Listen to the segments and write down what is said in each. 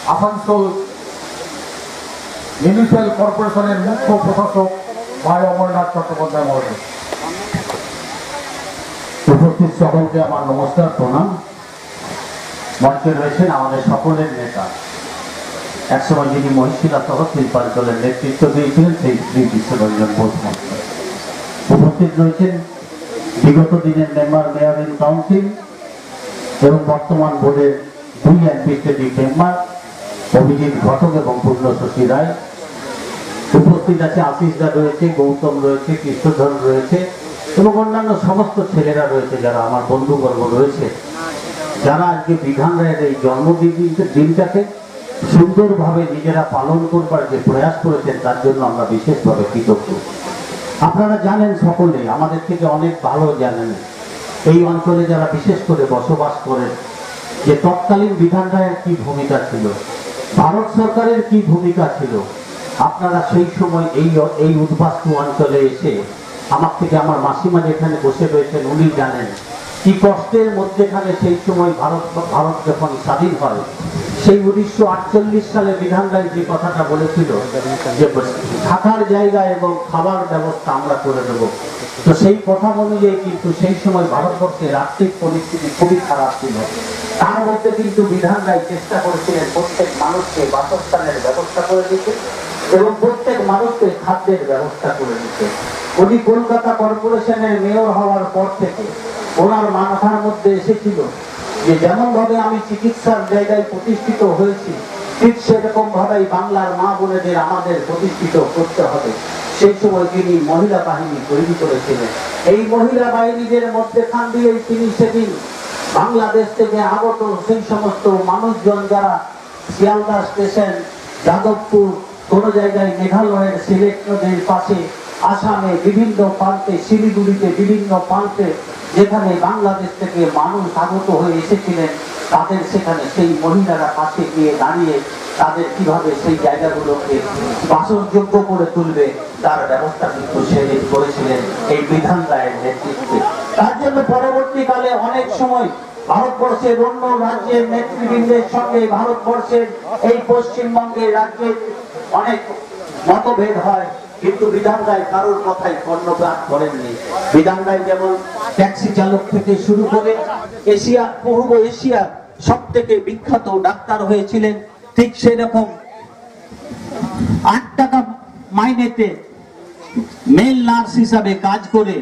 Asansol municipal কর্পোরেশনের মুখ্য প্রশাসক ভাই অমরনাথ চট্টোপাধ্যায় মহোদয়। উপস্থিত সকলকে আমার নমস্কার, প্রণাম। মঞ্চে রয়েছেন আমাদের সকলের নেতা, একসময় যিনি মহিশিলা সহ শিল্পাঞ্চলের নেতৃত্ব দিয়েছিলেন সেই শ্রী বিশ্বরঞ্জন বোস মহাশয়। উপস্থিত রয়েছেন বিগত দিনের মেম্বার মেয়র ইন কাউন্সিল এবং বর্তমান বোর্ডের 2 অ্যাডমিনিস্ট্রেটিভ মেম্বার অভিজিৎ ঘটক এবং পূর্ণশশী রায়। উপস্থিত আছে আশিস দা রয়েছে, গৌতম রয়েছে, কৃষ্ণধর রয়েছে এবং অন্যান্য সমস্ত ছেলেরা রয়েছে, যারা আমার বন্ধুবর্গ রয়েছে, যারা আজকে বিধান রায়ের এই জন্মদিনটাকে সুন্দরভাবে নিজেরা পালন করবার যে প্রয়াস করেছেন তার জন্য আমরা বিশেষভাবে কৃতজ্ঞ। আপনারা জানেন, সকলে আমাদের থেকে অনেক ভালো জানেন এই অঞ্চলে যারা বিশেষ করে বসবাস করেন যে তৎকালীন বিধান রায়ের কি ভূমিকা ছিল, ভারত সরকারের কি ভূমিকা ছিল। আপনারা সেই সময় এই উদ্বাস্তু অঞ্চলে এসে আমার থেকে আমার মাসিমা যেখানে বসে রয়েছেন উনি জানেন কি কষ্টের মধ্যেখানে সেই সময় ভারত যখন স্বাধীন হয়, সেই 1948 সালে বিধান রায় যে কথাটা বলেছিল যে থাকার জায়গা এবং খাবার ব্যবস্থা আমরা করে দেব, তো সেই কথা অনুযায়ী কিন্তু সেই সময় ভারতবর্ষের আর্থিক পরিস্থিতি খুবই খারাপ ছিল। তার মধ্যে কিন্তু বিধান রায় চেষ্টা করেছিলেন প্রত্যেক মানুষকে বাসস্থানের ব্যবস্থা করে দিতে এবং প্রত্যেক মানুষকে খাদ্যের ব্যবস্থা করে দিতে। উনি কলকাতা কর্পোরেশনের মেয়র হওয়ার পর থেকে ওনার মাথার মধ্যে এসেছিল যে যেমন ভাবে আমি চিকিৎসার জায়গায় প্রতিষ্ঠিত হয়েছি, ঠিক সেরকম ভাবেই বাংলার মা বোনেদের আমাদের প্রতিষ্ঠিত করতে হবে। সেই সময় তিনি মহিলা বাহিনী তৈরি করেছিলেন। এই মহিলা বাহিনীদের মধ্যেখান দিয়ে তিনি সেদিন বাংলাদেশ থেকে আগত সেই সমস্ত মানুষজন যারা শিয়ালদা স্টেশন, যাদবপুর, কোন জায়গায় মেঘালয়ের সিলেট নদীর পাশে, আসামে বিভিন্ন প্রান্তে, শিলিগুড়িতে বিভিন্ন প্রান্তে যেখানে বাংলাদেশ থেকে মানুষ আগত হয়ে এসেছিলেন, তাদের সেখানে সেই মহিলারা পাশে গিয়ে দাঁড়িয়ে তাদের কিভাবে সেই জায়গাগুলোকে বাসযোগ্য করে তুলবে তার ব্যবস্থা কিন্তু সেদিন করেছিলেন এই বিধান রায়ের নেতৃত্বে। তার জন্য পরবর্তীকালে অনেক সময় ভারতবর্ষের অন্য রাজ্যের নেতৃবৃন্দের সঙ্গে ভারতবর্ষের এই পশ্চিমবঙ্গের রাজ্যের অনেক মতভেদ হয়, কিন্তু বিধান রায় কারোর কথাই কর্ণপাত করেননি। বিধান রায় যেমন ট্যাক্সি চালক থেকে শুরু করে পূর্ব এশিয়ার সব থেকে বিখ্যাত ডাক্তার হয়েছিলেন, ঠিক সেরকম 8 টাকা মাইনেতে মেল নার্স হিসাবে কাজ করে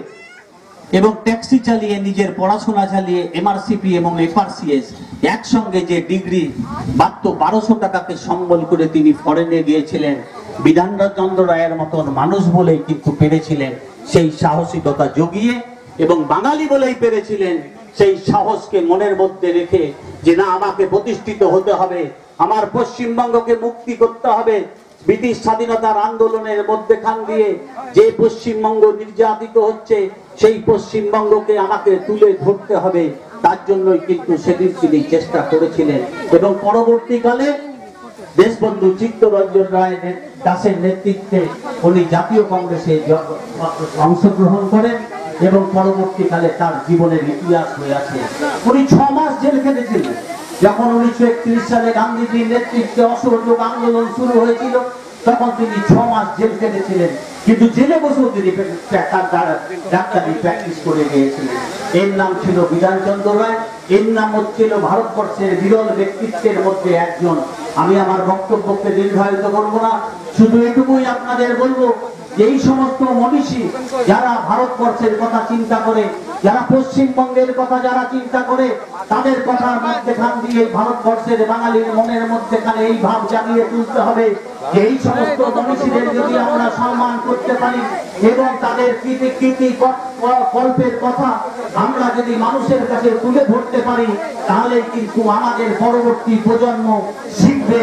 এবং ট্যাক্সি চালিয়ে নিজের পড়াশোনা চালিয়ে এমআরসিপি এবং এফআরসিএস একসঙ্গে যে ডিগ্রি মাত্র 1200 টাকাকে সম্বল করে তিনি ফরেনে গিয়েছিলেন। বিধানচন্দ্র রায়ের মতন মানুষ বলেই কিন্তু পেরেছিলেন সেই সাহসিকতা জগিয়ে, এবং বাঙালি বলেই পেরেছিলেন সেই সাহসকে মনের মধ্যে রেখে যে না, আমাকে প্রতিষ্ঠিত হতে হবে, আমার পশ্চিমবঙ্গকে মুক্তি করতে হবে। ব্রিটিশ স্বাধীনতার আন্দোলনের মধ্যেখান দিয়ে যে পশ্চিমবঙ্গ নির্যাতিত হচ্ছে সেই পশ্চিমবঙ্গকে আমাকে তুলে ধরতে হবে, তার জন্যই কিন্তু সেদিন তিনি চেষ্টা করেছিলেন। এবং পরবর্তীকালে দেশবন্ধু চিত্তরঞ্জন রায় দাসের নেতৃত্বে উনি জাতীয় কংগ্রেসে অংশগ্রহণ করেন এবং পরবর্তীকালে তার জীবনের ইতিহাস হয়ে আছে। উনি 6 মাস জেল খেটেছিলেন। যখন 1931 সালে গান্ধীজির নেতৃত্বে অসহযোগ আন্দোলন শুরু হয়েছিল তখন তিনি 6 মাস জেল কেটেছিলেন, কিন্তু জেলে বসেও তিনি ডাক্তারি প্র্যাকটিস করে গিয়েছিলেন। এর নাম ছিল বিধানচন্দ্র রায়। এর নাম হচ্ছিল ভারতবর্ষের বিরল ব্যক্তিত্বের মধ্যে একজন। আমি আমার বক্তব্যকে দীর্ঘায়িত করব না, শুধু এটুকুই আপনাদের বলবো, এই সমস্ত মনীষী যারা ভারতবর্ষের কথা চিন্তা করে, যারা পশ্চিমবঙ্গের কথা যারা চিন্তা করে, তাদের কথার মধ্যেখান দিয়ে ভারতবর্ষের বাঙালির মনের মধ্যেখানে এই ভাব জাগিয়ে তুলতে হবে যে এই সমস্ত মনীষীদের যদি আমরা সম্মান করতে পারি এবং তাদের কৃতি কল্পের কথা আমরা যদি মানুষের কাছে তুলে ধরতে পারি, তাহলে কিন্তু আমাদের পরবর্তী প্রজন্ম শিখবে।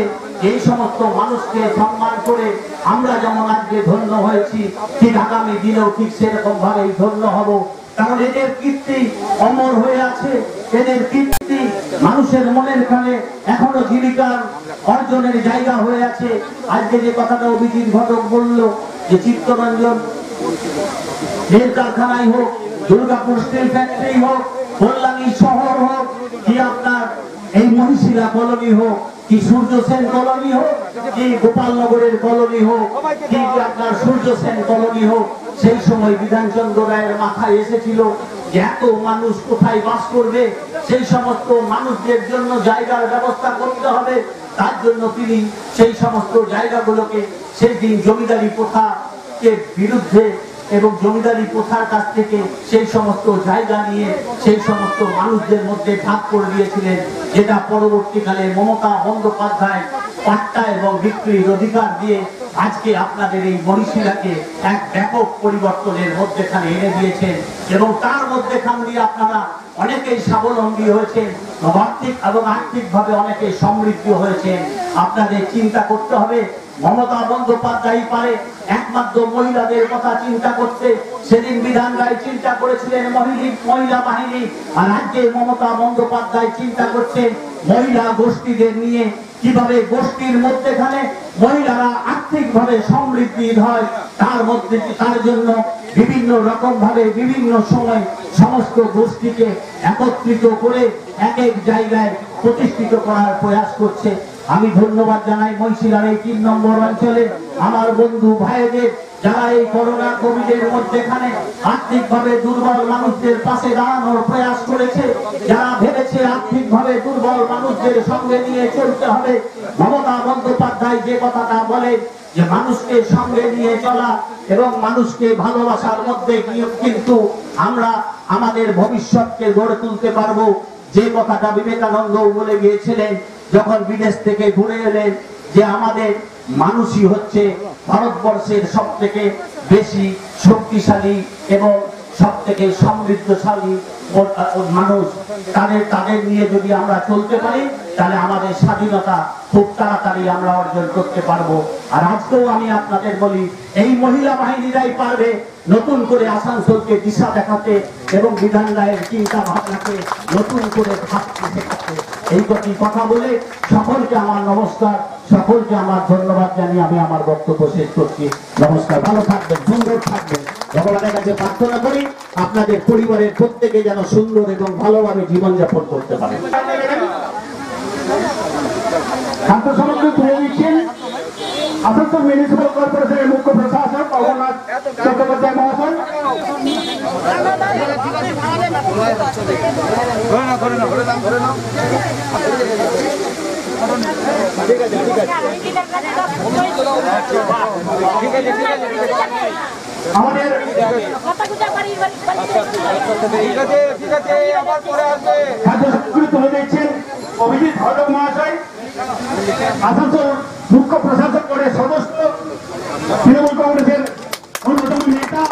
এই সমস্ত মানুষকে সম্মান করে আমরা যেমন আজকে ধন্য হয়েছি, ঠিক আগামী দিনেও ঠিক সেরকম ভাবেই ধন্য হব, কারণ এদের কীর্তি অমর হয়ে আছে। এদের কীর্তি মানুষের মনের কানে এখনো জীবিকার অর্জনের জায়গা হয়ে আছে। আজকে যে কথাটা অভিজিৎ ঘটক বলল যে চিত্তরঞ্জন রেল কারখানায় হোক, দুর্গাপুর স্টিল ফ্যাক্টরি হোক, কল্যাণী শহর হোক, কি আপনার এই মহিশিলা কলোনি হোক, কি সূর্য সেন কলোনি হোক, কি গোপালনগরের কলোনি হোক, কি আপনার সূর্য সেন কলোনি হোক, সেই সময় বিধানচন্দ্র রায়ের মাথায় এসেছিল যে এত মানুষ কোথায় বাস করবে, সেই সমস্ত মানুষদের জন্য জায়গার ব্যবস্থা করতে হবে। তার জন্য তিনি সেই সমস্ত জায়গাগুলোকে সেই দিন জমিদারি প্রথাকে বিরুদ্ধে এবং জমিদারি প্রথার কাছ থেকে সেই সমস্ত জায়গা নিয়ে সেই সমস্ত মানুষদের মধ্যে ভাগ করে দিয়েছিলেন, যেটা পরবর্তীকালে মমতা বন্দ্যোপাধ্যায় পাট্টা এবং বিক্রির অধিকার দিয়ে আজকে আপনাদের এই মহিষিলাকে এক ব্যাপক পরিবর্তনের মধ্যেখানে এনে দিয়েছেন এবং তার মধ্যেখান দিয়ে আপনারা অনেকেই স্বাবলম্বী হয়েছেন, আর্থিকভাবে অনেকে সমৃদ্ধ হয়েছেন। আপনাদের চিন্তা করতে হবে, মমতা বন্দ্যোপাধ্যায় পারে একমাত্র মহিলাদের কথা চিন্তা করতে। সেদিন বিধান রায় চিন্তা করেছিলেন মহিলা বাহিনী, আর আজকে মমতা বন্দ্যোপাধ্যায় চিন্তা করছেন মহিলা গোষ্ঠীদের নিয়ে, কিভাবে গোষ্ঠীর মধ্যেখানে মহিলারা আর্থিকভাবে সমৃদ্ধি হয়, তার জন্য বিভিন্ন রকম ভাবে বিভিন্ন সময় সমস্ত গোষ্ঠীকে একত্রিত করে এক এক জায়গায় প্রতিষ্ঠিত করার প্রয়াস করছে। আমি ধন্যবাদ জানাই মহিষিলার এই 3 নম্বর অঞ্চলে আমার বন্ধু ভাইদের, যারা এই করোনা কোভিডের মধ্যেখানে আর্থিকভাবে দুর্বল মানুষদের পাশে দাঁড়ানোর প্রয়াস করেছে, যারা ভেবেছে আর্থিকভাবে দুর্বল মানুষদের সঙ্গে নিয়ে চলতে হবে। মমতা বন্দ্যোপাধ্যায় যে কথাটা বলে যে মানুষকে সঙ্গে নিয়ে চলা এবং মানুষকে ভালোবাসার মধ্যে কিন্তু আমরা আমাদের ভবিষ্যৎকে গড়ে তুলতে পারবো, যে কথাটা বিবেকানন্দ বলে গিয়েছিলেন যখন বিদেশ থেকে ঘুরে এলেন, যে আমাদের মানুষই হচ্ছে ভারতবর্ষের সব থেকে বেশি শক্তিশালী এবং সব থেকে সমৃদ্ধশালী মানুষ। তাদের নিয়ে যদি আমরা চলতে পারি তাহলে আমাদের স্বাধীনতা খুব তাড়াতাড়ি আমরা অর্জন করতে পারবো। আর আজকেও আমি আপনাদের বলি, এই মহিলা বাহিনীরাই পারবে নতুন করে আসানসোলকে দিশা দেখাতে এবং বিধান রায়ের চিন্তা ভাবনাকে নতুন করে ভাবতে শেখাতে। এই কথা বলে সকলকে আমার নমস্কার, সকলকে আমার ধন্যবাদ জানিয়ে আমি আমার বক্তব্য শেষ করছি। নমস্কার, ভালো থাকবেন, সুন্দর থাকবেন। ভগবানের কাছে প্রার্থনা করি আপনাদের পরিবারের প্রত্যেকে যেন সুন্দর এবং ভালোভাবে জীবনযাপন করতে পারে। খাদ্য সামগ্রী তুলে দিচ্ছেন আসানসোল মিউনিসিপাল কর্পোরেশনের মুখ্য প্রশাসক অমরনাথ চট্টোপাধ্যায় মহাশয়। আমাদের খাদ্য সামগ্রী তুলে দিচ্ছেন অভিজিৎ ঘটক মহাশয়, আসানসোল মুখ্য প্রশাসক পদের সদস্য, তৃণমূল কংগ্রেসের অন্যতম নেতা।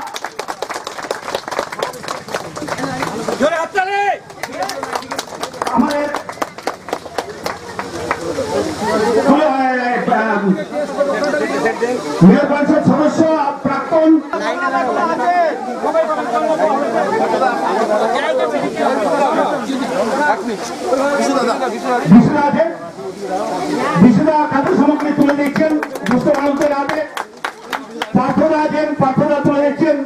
আমাদের মেয়র পরিষদ সদস্য প্রাক্তন বিশুদা খাদ্য সামগ্রী তুলে দিচ্ছেন দুস্থ মানুষদের হাতে। প্রার্থনা তুলে দিচ্ছেন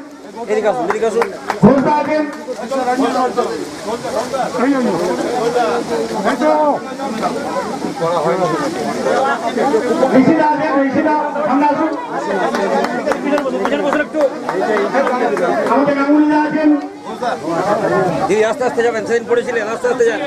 ঘোষদা আছেন। আমাদের গাঙ্গুলিদা আছেন। দিদি আস্তে আস্তে যাবেন, সেদিন পড়েছিলেন, আস্তে আস্তে যান।